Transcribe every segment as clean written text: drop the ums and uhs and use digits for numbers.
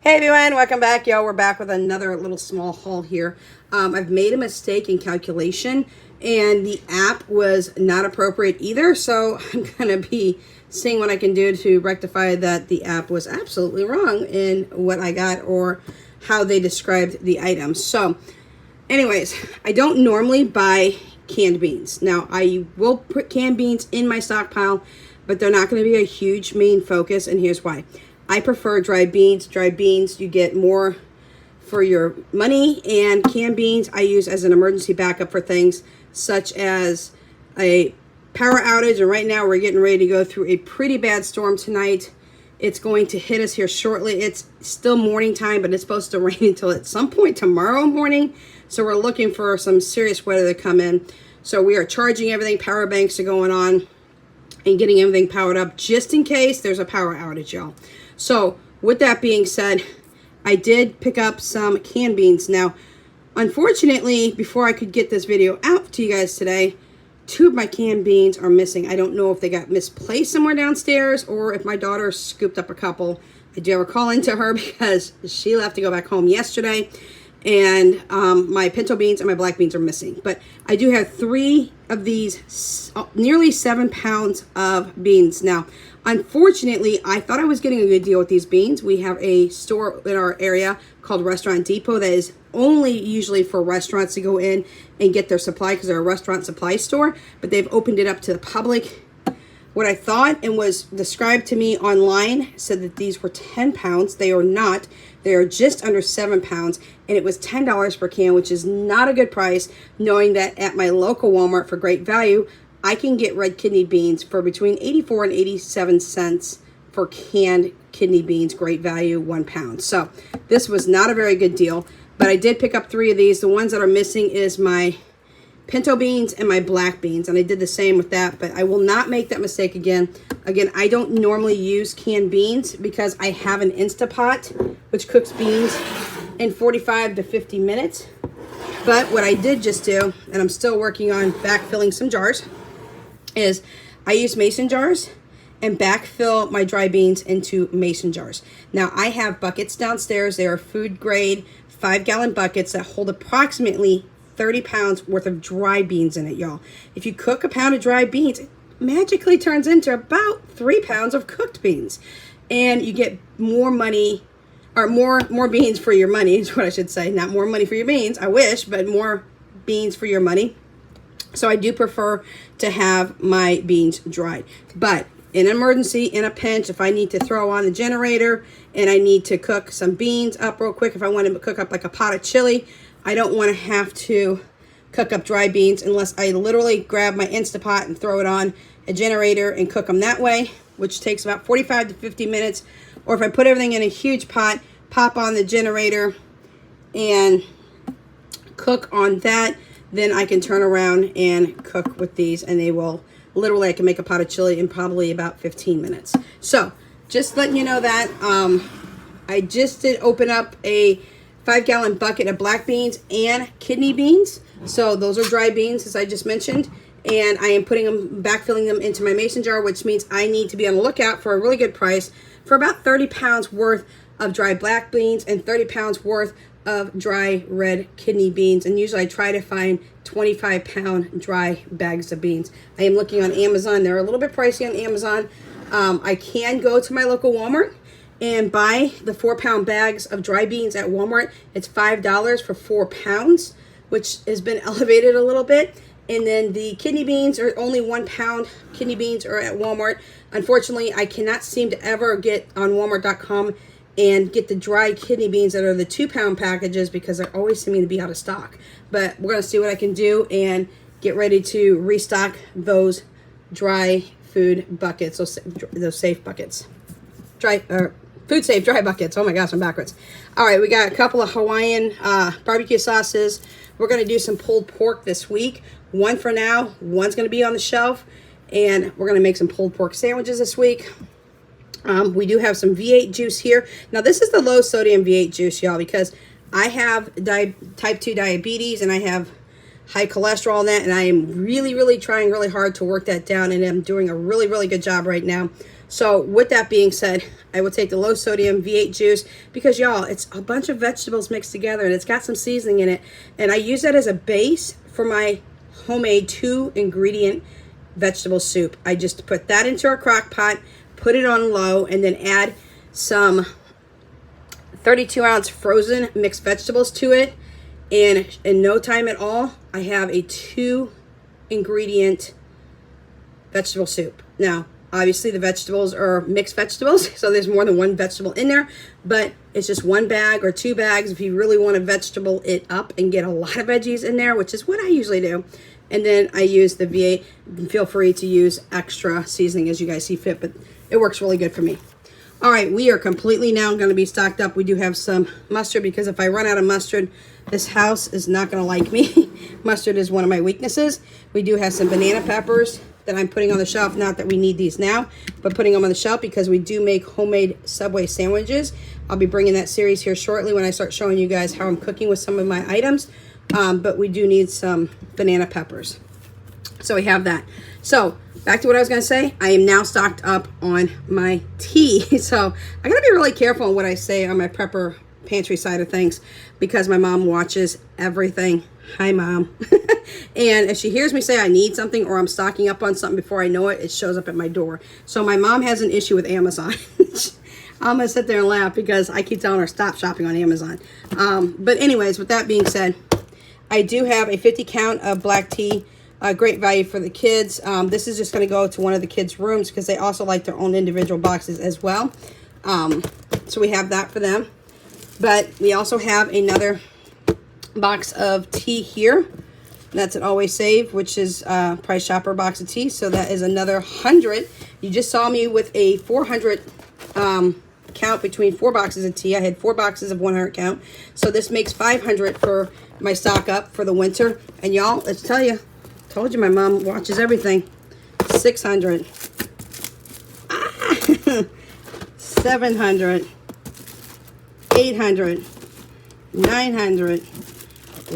Hey everyone, welcome back. Yo, we're back with another little small haul here. I've made a mistake in calculation and the app was not appropriate either, so I'm gonna be seeing what I can do to rectify that the app was absolutely wrong in what I got or how they described the items. So anyways, I don't normally buy canned beans. Now I will put canned beans in my stockpile, but they're not going to be a huge main focus, and here's why. I prefer dried beans. Dried beans, you get more for your money, and canned beans I use as an emergency backup for things such as a power outage, and right now we're getting ready to go through a pretty bad storm tonight. It's going to hit us here shortly. It's still morning time, but it's supposed to rain until at some point tomorrow morning, so we're looking for some serious weather to come in. So we are charging everything, power banks are going on, and getting everything powered up just in case there's a power outage, y'all. So with that being said, I did pick up some canned beans. Now, unfortunately, before I could get this video out to you guys today, 2 of my canned beans are missing. I don't know if they got misplaced somewhere downstairs or if my daughter scooped up a couple. I do have a call into her because she left to go back home yesterday, and my pinto beans and my black beans are missing. But I do have 3 of these nearly 7 pounds of beans. Now, unfortunately, I thought I was getting a good deal with these beans. We have a store in our area called Restaurant Depot that is only usually for restaurants to go in and get their supply because they're a restaurant supply store, but they've opened it up to the public. What I thought and was described to me online said that these were 10 pounds. They are not. They are just under 7 pounds, and it was $10 per can, which is not a good price, knowing that at my local Walmart for great value, I can get red kidney beans for between 84 and 87 cents for canned kidney beans, great value, 1 pound. So this was not a very good deal, but I did pick up 3 of these. The ones that are missing is my pinto beans and my black beans, and I did the same with that, but I will not make that mistake again. Again, I don't normally use canned beans because I have an Instapot which cooks beans in 45 to 50 minutes. But what I did just do, and I'm still working on backfilling some jars, is I use mason jars and backfill my dry beans into mason jars. Now I have buckets downstairs. They are food grade 5-gallon buckets that hold approximately 30 pounds worth of dry beans in it, y'all. If you cook a pound of dry beans, it magically turns into about 3 pounds of cooked beans. And you get more money, or more beans for your money is what I should say. Not more money for your beans, I wish, but more beans for your money. So I do prefer to have my beans dried. But in an emergency, in a pinch, if I need to throw on the generator and I need to cook some beans up real quick, if I want to cook up like a pot of chili, I don't want to have to cook up dry beans unless I literally grab my Instapot and throw it on a generator and cook them that way, which takes about 45 to 50 minutes. Or if I put everything in a huge pot, pop on the generator and cook on that, then I can turn around and cook with these, and they will literally, I can make a pot of chili in probably about 15 minutes. So just letting you know that I just did open up a 5-gallon bucket of black beans and kidney beans. So those are dry beans, as I just mentioned, and I am putting them, backfilling them into my mason jar, which means I need to be on the lookout for a really good price for about 30 pounds worth of dry black beans and 30 pounds worth of dry red kidney beans. And usually I try to find 25-pound dry bags of beans. I am looking on Amazon. They're a little bit pricey on Amazon. I can go to my local Walmart and buy the 4-pound bags of dry beans at Walmart. It's $5 for 4 pounds, which has been elevated a little bit. And then the kidney beans are only 1 pound. Kidney beans are at Walmart. Unfortunately, I cannot seem to ever get on Walmart.com and get the dry kidney beans that are the 2-pound packages because they're always seeming to be out of stock. But we're going to see what I can do and get ready to restock those dry food buckets, those safe buckets. Food safe dry buckets. Oh my gosh, I'm backwards. All right, we got a couple of Hawaiian barbecue sauces. We're going to do some pulled pork this week. 1 for now, 1's going to be on the shelf. And we're going to make some pulled pork sandwiches this week. We do have some V8 juice here. Now, this is the low sodium V8 juice, y'all, because I have type 2 diabetes and I have high cholesterol in that, and I am really trying really hard to work that down, and I'm doing a really good job right now So with that being said, I will take the low sodium V8 juice because y'all, it's a bunch of vegetables mixed together and it's got some seasoning in it. And I use that as a base for my homemade 2-ingredient vegetable soup. I just put that into a crock pot, put it on low, and then add some 32-ounce frozen mixed vegetables to it. And in no time at all, I have a 2-ingredient vegetable soup. Now, obviously the vegetables are mixed vegetables, so there's more than one vegetable in there, but it's just 1 bag or 2 bags if you really want to vegetable it up and get a lot of veggies in there, which is what I usually do. And then I use the V8. Feel free to use extra seasoning as you guys see fit, but it works really good for me. All right, we are completely now going to be stocked up. We do have some mustard because if I run out of mustard, this house is not going to like me. Mustard is one of my weaknesses. We do have some banana peppers that I'm putting on the shelf. Not that we need these now, but putting them on the shelf because we do make homemade Subway sandwiches. I'll be bringing that series here shortly when I start showing you guys how I'm cooking with some of my items. But we do need some banana peppers. So we have that. So back to what I was going to say. I am now stocked up on my tea. So I got to be really careful on what I say on my prepper pantry side of things because my mom watches everything. Hi, Mom. And if she hears me say I need something or I'm stocking up on something before I know it, it shows up at my door. So my mom has an issue with Amazon. I'm going to sit there and laugh because I keep telling her stop shopping on Amazon. But anyways, with that being said, I do have a 50 count of black tea. Great value for the kids. This is just going to go to one of the kids' rooms because they also like their own individual boxes as well. So we have that for them. But we also have another box of tea here. That's an Always Save, which is Price Chopper box of tea. So that is another 100. You just saw me with a 400 count between 4 boxes of tea. I had 4 boxes of 100 count. So this makes 500 for my stock up for the winter. And y'all, let's tell you, told you my mom watches everything. 600. 700. 800. 900.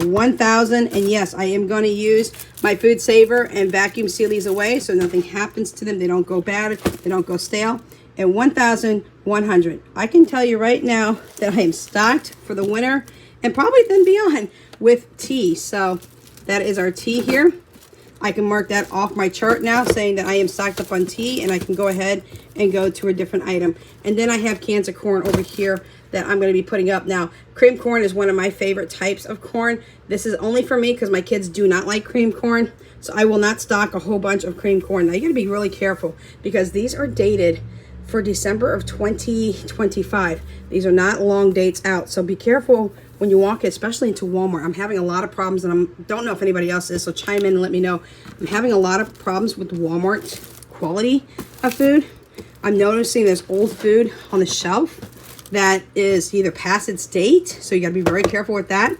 1,000. And yes, I am going to use my food saver and vacuum seal these away so nothing happens to them. They don't go bad. They don't go stale. And 1,100. I can tell you right now that I am stocked for the winter and probably then beyond with tea. So that is our tea here. I can mark that off my chart now saying that I am stocked up on tea and I can go ahead and go to a different item. And then I have cans of corn over here that I'm going to be putting up. Now, cream corn is one of my favorite types of corn. This is only for me because my kids do not like cream corn. So I will not stock a whole bunch of cream corn. Now, you got to be really careful because these are dated for December of 2025. These are not long dates out. So be careful when you walk, especially into Walmart. I'm having a lot of problems, and I don't know if anybody else is, so chime in and let me know. I'm having a lot of problems with Walmart's quality of food. I'm noticing there's old food on the shelf that is either past its date, so you got to be very careful with that,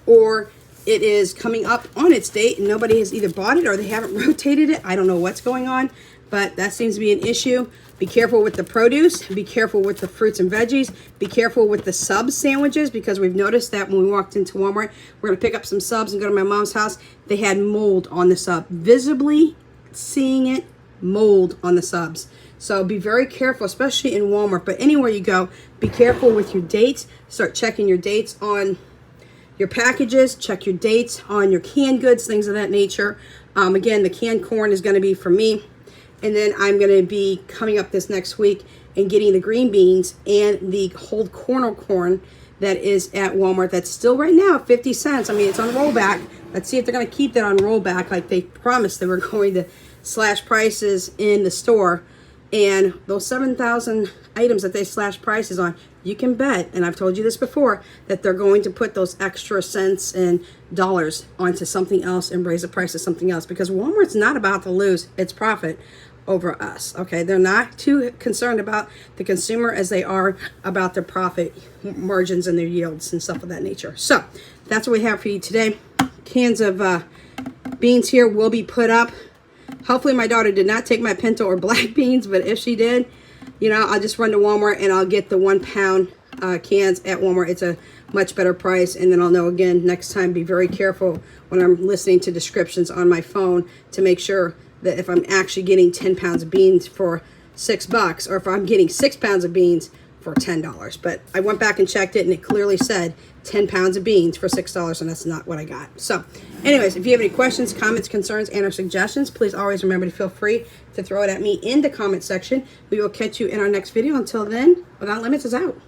or it is coming up on its date and nobody has either bought it or they haven't rotated it. I don't know what's going on, but that seems to be an issue. Be careful with the produce. Be careful with the fruits and veggies. Be careful with the sub sandwiches because we've noticed that when we walked into Walmart, we're going to pick up some subs and go to my mom's house. They had mold on the sub. Visibly seeing it, mold on the subs. So be very careful, especially in Walmart. But anywhere you go, be careful with your dates. Start checking your dates on your packages. Check your dates on your canned goods, things of that nature. Again, the canned corn is going to be for me. And then I'm going to be coming up this next week and getting the green beans and the whole kernel corn that is at Walmart. That's still right now 50 cents. I mean, it's on rollback. Let's see if they're going to keep that on rollback like they promised they were going to slash prices in the store. And those 7,000 items that they slash prices on, you can bet, and I've told you this before, that they're going to put those extra cents and dollars onto something else and raise the price of something else because Walmart's not about to lose its profit over us. Okay, they're not too concerned about the consumer as they are about their profit margins and their yields and stuff of that nature. So that's what we have for you today. Cans of beans here will be put up. Hopefully my daughter did not take my pinto or black beans, but if she did, you know, I'll just run to Walmart and I'll get the 1 pound cans at Walmart. It's a much better price, and then I'll know again next time. Be very careful when I'm listening to descriptions on my phone to make sure that if I'm actually getting 10 pounds of beans for $6, or if I'm getting 6 pounds of beans for $10. But I went back and checked it, and it clearly said 10 pounds of beans for $6, and that's not what I got. So anyways, if you have any questions, comments, concerns, and or suggestions, please always remember to feel free to throw it at me in the comment section. We will catch you in our next video. Until then, Without Limits is out.